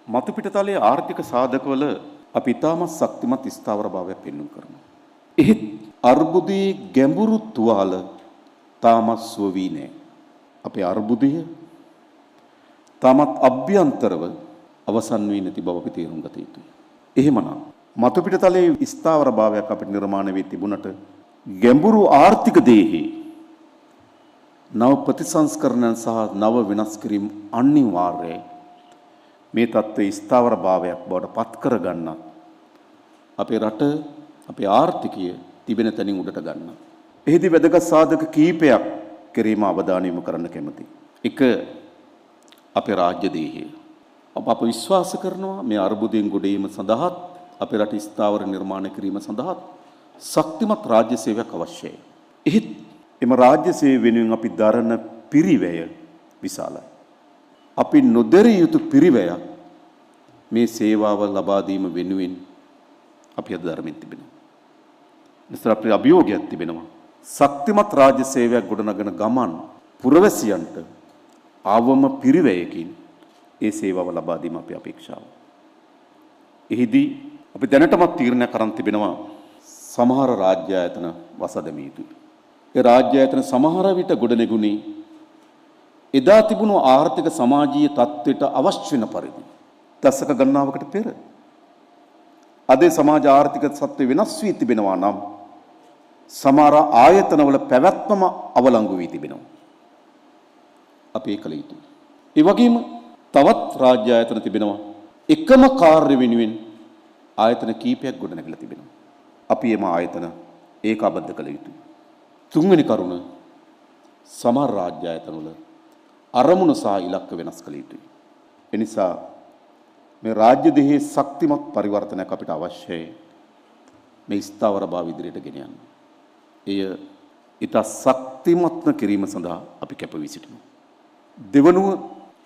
මතු පිටතලයේ ආර්ථික සාධකවල අපි ඉතාමත් ශක්තිමත් ස්ථාවර භාවයක් පෙන්වු කරනවා. එහෙත් අර්බුදයේ ගැඹුරු තුවාල තාමත් සුව වී නැහැ. අපේ අර්බුදය තාමත් අභ්‍යන්තරව අවසන් වී නැති බව අපි තේරුම් ගත යුතුයි. එහෙමනම් මතු පිටතලයේ ස්ථාවර භාවයක් අපිට නිර්මාණය වී තිබුණට ගැඹුරු ආර්ථික දේහි නව ප්‍රතිසංස්කරණයන් සහ නව වෙනස් කිරීම අනිවාර්යයි. මේ தත්ත්වයේ ස්ථාවර භාවයක් බවට පත් කරගන්න අපේ රට අපේ ආර්ථිකය තිබෙන තැනින් උඩට ගන්න. එහිදී වැදගත් සාධක කීපයක් කිරීම අවධානය යොමු කරන්න කැමතියි. එක අපේ රාජ්‍ය දේහය. අප විශ්වාස කරනවා මේ අර්බුදයෙන් ගොඩ ඒම සඳහා අපේ රට ස්ථාවර නිර්මාණය කිරීම සඳහා ශක්තිමත් රාජ්‍ය සේවයක් අවශ්‍යයි. එහෙත් එම රාජ්‍ය සේවය වෙනුවෙන් අපි දරන පිරිවැය විශාලයි. අපි නොදැරිය යුතු පිරිවැයක් මේ සේවාව ලබා දීම වෙනුවෙන් අපි අද ධර්මයෙන් තිබෙනවා. නිසා අපේ අභියෝගයක් තිබෙනවා. ශක්තිමත් රාජ්‍ය සේවයක් ගොඩනගන ගමන් පුරවැසියන්ට ආවම පිරිවැයකින් ඒ සේවාව ලබා දීම අපේ අපේක්ෂාව. එහිදී අපි දැනටමත් තීරණයක් කරන් තිබෙනවා සමහර රාජ්‍ය ආයතන වසදමිය යුතුයි. ඒ රාජ්‍ය ආයතන සමහර විට ගොඩනැගුණේ එදා තිබුණු ආර්ථික සමාජීය තත්ත්වයට අවශ්‍ය වෙන පරිදි දශක ගණනාවකට පෙර අද සමාජ ආර්ථික තත්ත්වය වෙනස් වී තිබෙනවා නම් සමහර ආයතනවල පැවැත්මම අවලංගු වී තිබෙනවා. අපි ඒක කළ යුතුයි. ඒ වගේම තවත් රාජ්‍ය ආයතන තිබෙනවා එකම කාර්ය වෙනුවෙන් ආයතන කීපයක් ගොඩනැගලා තිබෙනවා. අපි එම ආයතන ඒකාබද්ධ කළ යුතුයි. තුන්වෙනි කරුණ සමහර රාජ්‍ය ආයතනවල අරමුණු සහ ඉලක්ක වෙනස් කළ යුතුයි. එනිසා මේ රාජ්‍ය දෙහි ශක්තිමත් පරිවර්තනයක් අපිට අවශ්‍යයි. මේ ස්ථාවර භාව ඉදිරියට ගෙන යන්න. එය ඊට ශක්තිමත්ව කිරීම සඳහා අපි කැප වී සිටිනවා. දෙවනුව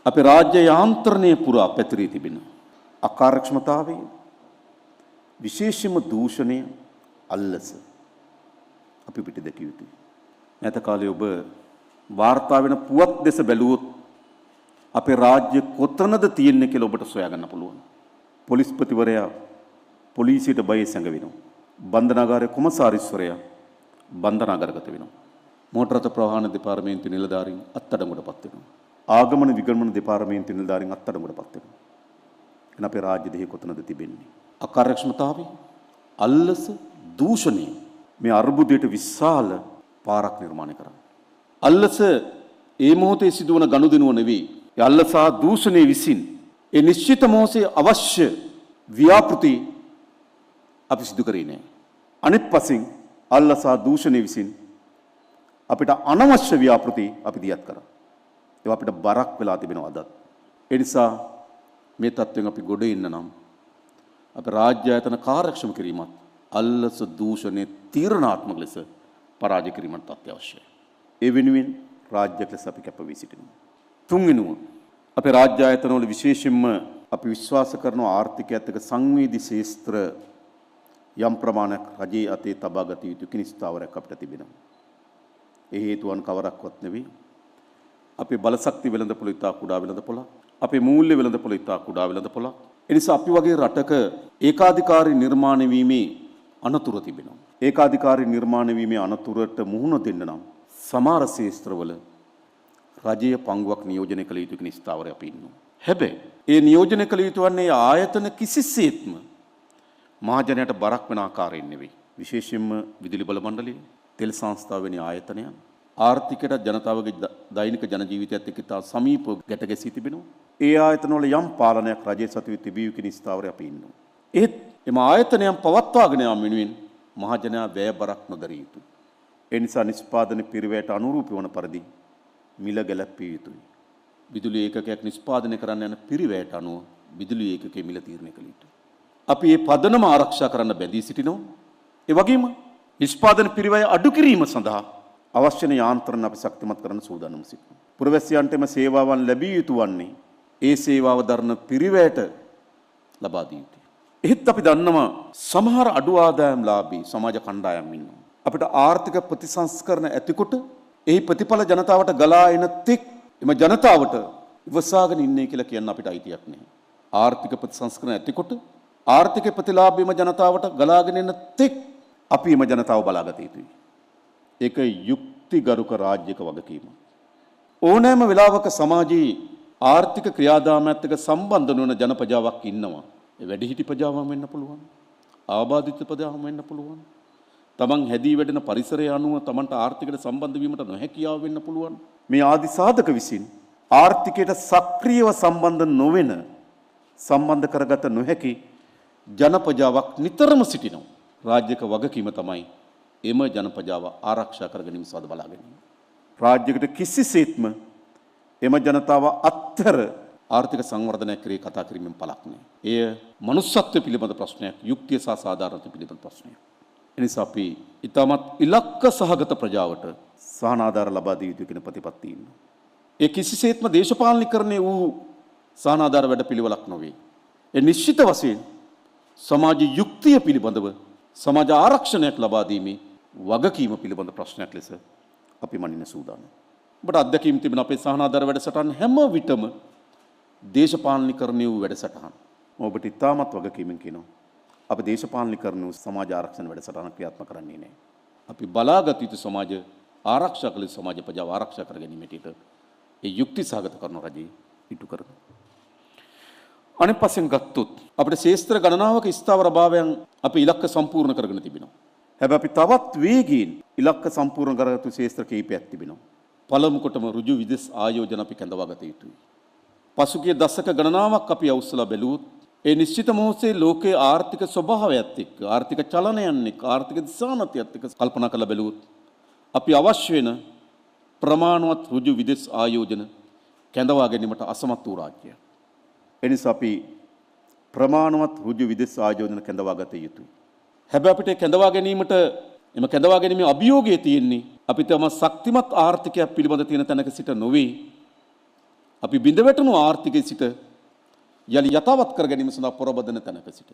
අපේ රාජ්‍ය යාන්ත්‍රණය පුරා පැතිරී තිබෙන අකාර්යක්ෂමතාවය විශේෂම දූෂණය අල්ලස අපි පිට දැකිය යුතුයි. නැත කාලේ ඔබ වාර්තා වෙන පුවත් දෙස බැලුවොත් අපේ රාජ්‍ය කොතනද තියෙන්නේ කියලා ඔබට සොයා ගන්න පුළුවන්. පොලිස්පතිවරයා පොලිසියට බය සැඟවෙනවා. බන්ධනාගාරයේ කොමසාරිස්වරයා බන්ධනාගාරගත වෙනවා. මෝටර රථ ප්‍රවාහන දෙපාර්තමේන්තුවේ නිලධාරීන් අත්අඩංගුවටපත් වෙනවා. ආගමන විගමන දෙපාර්තමේන්තුවේ නිලධාරීන් අත්අඩංගුවටපත් වෙනවා. එන අපේ රාජ්‍ය දෙහි කොතනද තිබෙන්නේ? අකාර්යක්ෂමතාවය, අල්ලස, දූෂණය මේ අර්බුදයට විශාල පාරක් නිර්මාණය කරා. අල්ලස ඒ මොහොතේ සිදුවන ගනුදෙනුව නෙවෙයි. ඒ අල්ලස දූෂණය විසින් ඒ නිශ්චිත මොහොතේ අවශ්‍ය ව්‍යාපෘති අපි සිදු කරේ නැහැ. අනිත් පසින් අල්ලස දූෂණය විසින් අපිට අනවශ්‍ය ව්‍යාපෘති අපි දියත් කරා. ඒවා අපිට බරක් වෙලා තිබෙනවා අදත්. ඒ නිසා මේ තත්ත්වෙන් අපි ගොඩ එන්න නම් අපේ රාජ්‍ය ආයතන කාර්යක්ෂම කිරීමත් අල්ලස දූෂණය තීරණාත්මක ලෙස පරාජය කිරීමට අත්‍යවශ්‍යයි. ඒ වෙනුවෙන් රාජ්‍යයක් ලෙස අපි කැප වී සිටිනවා. තුන්වෙනුව අපේ රාජ්‍ය ආයතනවල විශේෂයෙන්ම අපි විශ්වාස කරන ආර්ථිකයත් එක්ක සංවේදී ශේස්ත්‍ර යම් ප්‍රමාණයක් රජයේ අතේ තබා ගත යුතු කිනිස්ථාවරයක් අපිට තිබෙනවා. ඒ හේතුවන් කවරක්වත් නෙවෙයි. අපේ බලශක්ති වෙළඳපොළ ඉතා කුඩා වෙළඳපොළ, අපේ මූල්‍ය වෙළඳපොළ ඉතා කුඩා වෙළඳපොළ. ඒ නිසා අපි වගේ රටක ඒකාධිකාරී නිර්මාණය වීමේ අනතුරු තිබෙනවා. ඒකාධිකාරී නිර්මාණය වීමේ අනතුරට මුහුණ දෙන්න නම් සමහර ශේස්ත්‍රවල රජයේ පංගුවක් නියෝජනය කළ යුතු කෙනෙක් ස්ථාවරය අපි ඉන්නවා. හැබැයි ඒ නියෝජනය කළ යුතු වන්නේ ආයතන කිසිසේත්ම මහජනයට බරක් වෙන ආකාරයෙන් නෙවෙයි. විශේෂයෙන්ම විදුලි බල මණ්ඩලය, තෙල් සංස්ථාව වැනි ආයතනයන් ආර්ථිකයට ජනතාවගේ දෛනික ජන ජීවිතයත් එක්ක ඉතා සමීපව ගැට ගැසී තිබෙනවා. ඒ ආයතනවල යම් පාලනයක් රජයේ සතුවේ තිබිය යුතු කෙනෙක් ස්ථාවරය අපි ඉන්නවා. ඒත් එම ආයතනයන් පවත්වාගෙන යාම වෙනුවෙන් මහජනයා වැය බරක් නොදරිය යුතුයි. ඒ නිසා නිෂ්පාදන පිරිවැයට අනුරූපී වන පරිදි මිල ගැලැප්විය යුතුයි. විදුලි ඒකකයක් නිෂ්පාදනය කරන්න යන පිරිවැයට අනුව විදුලි ඒකකයේ මිල තීරණය කළ යුතුයි. අපි මේ පදනම ආරක්ෂා කරන්න බැඳී සිටිනවා. ඒ වගේම නිෂ්පාදන පිරිවැය අඩු කිරීම සඳහා අවශ්‍ය යාන්ත්‍රණ අපි ශක්තිමත් කරන්න සූදානම් සිටිනවා. පුරවැසියන්ටම සේවාවන් ලැබිය යුතු වන්නේ ඒ සේවාව දරන පිරිවැයට ලබා දී යුතුයි. එහෙත් අපි දන්නවා සමහර අඩු ආදායම්ලාභී සමාජ කණ්ඩායම් ඉන්නවා. අපිට ආර්ථික ප්‍රතිසංස්කරණ ඇතිකොට එහි ප්‍රතිඵල ජනතාවට ගලා එන තෙක් එම ජනතාවට ඉවසාගෙන ඉන්නේ කියලා කියන්න අපිට අයිතියක් නැහැ. ආර්ථික ප්‍රතිසංස්කරණ ඇතිකොට ආර්ථික ප්‍රතිලාභයම ජනතාවට ගලාගෙන එන තෙක් අපි එම ජනතාව බලාගත යුතුයි. ඒක යුක්තිගරුක රාජ්‍යක වගකීම. ඕනෑම වෙලාවක සමාජයේ ආර්ථික ක්‍රියාදාමයත් එක්ක සම්බන්ධ නොවන ජනපජාවක් ඉන්නවා. ඒ වැඩිහිටි ප්‍රජාවම වෙන්න පුළුවන්. ආබාධිත ප්‍රජාවම වෙන්න පුළුවන්. තමන් හැදී වැඩෙන පරිසරය අනුව තමන්ට ආර්ථිකයට සම්බන්ධ වීමට නොහැකියාව වෙන්න පුළුවන්. මේ ආදි සාධක විසින් ආර්ථිකයට සක්‍රියව සම්බන්ධ නොවන සම්බන්ධ කරගත නොහැකි ජනපජාවක් නිතරම සිටිනවා. රාජ්‍යක වගකීම තමයි එම ජනපජාව ආරක්ෂා කර ගැනීම සඳහා බලා ගැනීම. රාජ්‍යයකට කිසිසේත්ම එම ජනතාව අත්තර ආර්ථික සංවර්ධනයක් කරේ කතා කිරීමෙන් පළක් නැහැ. එය මනුෂ්‍යත්වය පිළිබඳ ප්‍රශ්නයක්, යුක්තිය සහ සාධාරණත්වය පිළිබඳ ප්‍රශ්නයක්. එනිසා අපි ඊටමත් ඉලක්ක සහගත ප්‍රජාවට සහනාධාර ලබා දිය යුතු කියන ප්‍රතිපත්තිය ඉන්නවා. ඒ කිසිසේත්ම දේශපාලනීකරණය වූ සහනාධාර වැඩපිළිවෙලක් නොවේ. ඒ නිශ්චිත වශයෙන් සමාජ යුක්තිය පිළිබඳව සමාජ ආරක්ෂණයක් ලබා දීමේ වගකීම පිළිබඳ ප්‍රශ්නයක් ලෙස අපි මනින්න සූදානම්. ඔබට අත්දැකීම් තිබෙන අපේ සහනාධාර වැඩසටහන් හැම විටම දේශපාලනීකරණය වූ වැඩසටහන්. ඔබට ඉතාමත් වගකීමෙන් කියනවා. අපි දේශපාලනීකරණ වූ සමාජ ආරක්ෂණ වැඩසටහන ක්‍රියාත්මක කරන්නේ නැහැ. අපි බලාගත යුතු සමාජ ආරක්ෂා කළ සමාජ ප්‍රජාව ආරක්ෂා කර ගැනීමට ඒ යුක්ති සහගත කරන රජයේ ඉටු කරනවා. අනෙක් පස්සෙන් ගත්තොත් අපිට ශේෂ්ත්‍ර ගණනාවක ස්ථාවර භාවයන් අපි ඉලක්ක සම්පූර්ණ කරගෙන තිබෙනවා. හැබැයි අපි තවත් වේගයෙන් ඉලක්ක සම්පූර්ණ කරගත්තු ශේෂ්ත්‍ර කීපයක් තිබෙනවා. පළමු කොටම ඍජු විදෙස් ආයෝජන අපි කැඳවා ගත යුතුයි. පසුගිය දශක ගණනාවක් අපි අවශ්‍යලා බැලුවොත් ඒ නිශ්චිත මොහොතේ ලෝකයේ ආර්ථික ස්වභාවයත් එක්ක ආර්ථික චලනයන් එක්ක ආර්ථික දිශානතියත් එක්ක කල්පනා කරලා බැලුවොත් අපි අවශ්‍ය වෙන ප්‍රමාණවත් ඍජු විදෙස් ආයෝජන කැඳවා ගැනීමට අසමත් වූ රාජ්‍යයක්. එනිසා අපි ප්‍රමාණවත් ඍජු විදෙස් ආයෝජන කැඳවා ගත යුතුයි. හැබැයි අපිට කැඳවා ගැනීමට එම කැඳවා ගැනීමේ අභියෝගය තියෙන්නේ අපි තම ශක්තිමත් ආර්ථිකයක් පිළිබඳ තියෙන තැනක සිට නොවේ. අපි බිඳ වැටුණු ආර්ථිකයේ සිට යලි යථාවත් කර ගැනීම සඳහා පොරබදන තැනක සිට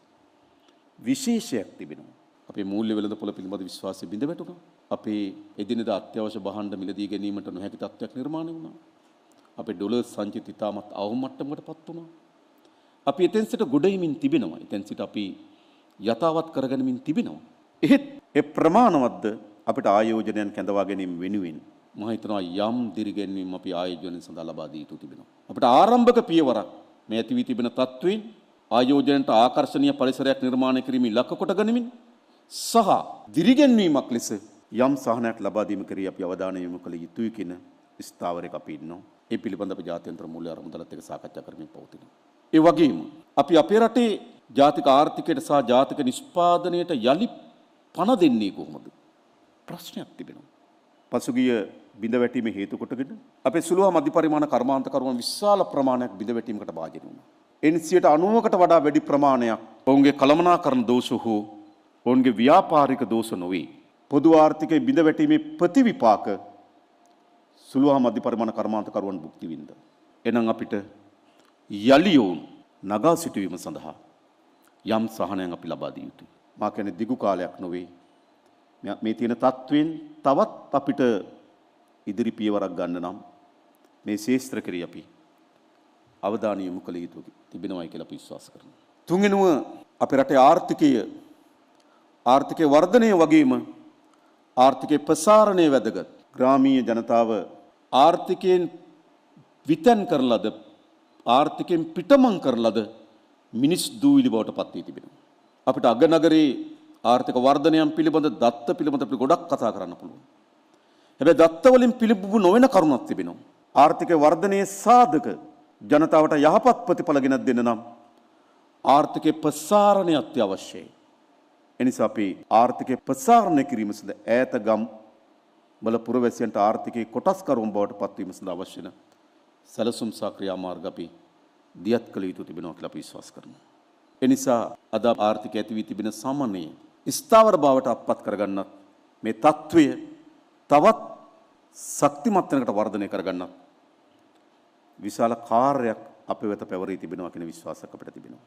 විශේෂයක් තිබෙනවා. අපේ මූල්‍ය වෙළඳපොළ පිළිබඳ විශ්වාසය බිඳ වැටුණා. අපේ එදිනෙදා අත්‍යවශ්‍ය භාණ්ඩ මිලදී ගැනීමට නොහැකි තත්ත්වයක් නිර්මාණය වුණා. අපේ ඩොලර් සංචිත ඉතාමත් අවම මට්ටමකටපත් වුණා. අපි එතෙන් සිට ගොඩයිමින් තිබෙනවා. එතෙන් සිට අපි යථාවත් කරගනිමින් තිබෙනවා. එහෙත් ඒ ප්‍රමාණවත්ද අපිට ආයෝජනයන් කැඳවා ගැනීම වෙනුවෙන් මම හිතනවා යම් දිරිගැන්වීම් අපි ආයෝජනය සඳහා ලබා දී යුතු තිබෙනවා. අපිට ආරම්භක පියවරක් මේ ඇති වී තිබෙන තත්ත්වයෙන් ආයෝජනයට ආකර්ෂණීය පරිසරයක් නිර්මාණය කිරීම ඉලක්ක කොට ගනිමින් සහ දිරිගැන්වීමක් ලෙස යම් සහනයක් ලබා දීම කරී අපි අවධානය යොමු කළ යුතුයි කියන ස්ථාවරයක අපි ඉන්නවා. ඒ පිළිබඳව අපි ජාත්‍යන්තර මූල්‍ය අරමුදලත් එක්ක සාකච්ඡා කරමින් පවතිනවා. ඒ වගේම අපි අපේ රටේ ජාතික ආර්ථිකයට සහ ජාතික නිෂ්පාදනයට යලි පණ දෙන්නේ කොහොමද? ප්‍රශ්නයක් තිබෙනවා. පසුගිය බිඳ වැටීම හේතු කොටගෙන අපේ සුළු හා මධ්‍ය පරිමාණ කර්මාන්තකරුවන් විශාල ප්‍රමාණයක් බිඳ වැටීමකට භාජනය වුණා. එයින් 90%කට වඩා වැඩි ප්‍රමාණයක් ඔවුන්ගේ කළමනාකරණ දෝෂ හෝ ඔවුන්ගේ ව්‍යාපාරික දෝෂ නොවේ. පොදු ආර්ථිකයේ බිඳ වැටීමේ ප්‍රතිවිපාක සුළු හා මධ්‍ය පරිමාණ කර්මාන්තකරුවන් භුක්ති විඳ. එනම් අපිට යලි ඔවුන් නගා සිටුවීම සඳහා යම් සහනයක් අපි ලබා දිය යුතුයි. මා කියන්නේ දිගු කාලයක් නොවේ. මේ තියෙන තත්ත්වෙන් තවත් අපිට ඉදිරි පියවරක් ගන්න නම් මේ ශේෂ්ත්‍ර කරී අපි අවධානය යොමු කළ යුතු තිබෙනවායි කියලා අපි විශ්වාස කරනවා. තුන්වෙනුව අපේ රටේ ආර්ථිකයේ වර්ධනය වගේම ආර්ථිකයේ ප්‍රසාරණය වැදගත්. ග්‍රාමීය ජනතාව ආර්ථිකයෙන් විතන් කරන ලද ආර්ථිකයෙන් පිටමං කරන ලද මිනිස් දූවිලි බවට පත් වී තිබෙනවා. අපිට අගනගරේ ආර්ථික වර්ධනයන් පිළිබඳ දත්ත පිළිබඳ අපිට ගොඩක් කතා කරන්න පුළුවන්. හැබැයි දත්ත වලින් පිළිබිඹු නොවන කරුණක් තිබෙනවා. ආර්ථික වර්ධනයේ සාධක ජනතාවට යහපත් ප්‍රතිඵල ගෙනත් දෙන්න නම් ආර්ථිකයේ ප්‍රසාරණය අත්‍යවශ්‍යයි. එනිසා අපි ආර්ථිකයේ ප්‍රසාරණය කිරීම සඳහා ඈත ගම් වල පුරවැසියන්ට ආර්ථිකයේ කොටස්කරුවන් බවට පත්වීම සඳහා අවශ්‍ය වෙන සැලසුම් සහ ක්‍රියාමාර්ග අපි දියත් කළ යුතු තිබෙනවා කියලා අපි විශ්වාස කරනවා. එනිසා අද ආර්ථිකය ඇති වී තිබෙන සමනය ස්ථාවර බවට අත්පත් කරගන්නත් මේ තත්ත්වය තවත් ශක්තිමත් වෙනකට වර්ධනය කරගන්නත් විශාල කාර්යයක් අපේ වෙත පැවරී තිබෙනවා කියන විශ්වාසයක් අපිට තිබෙනවා.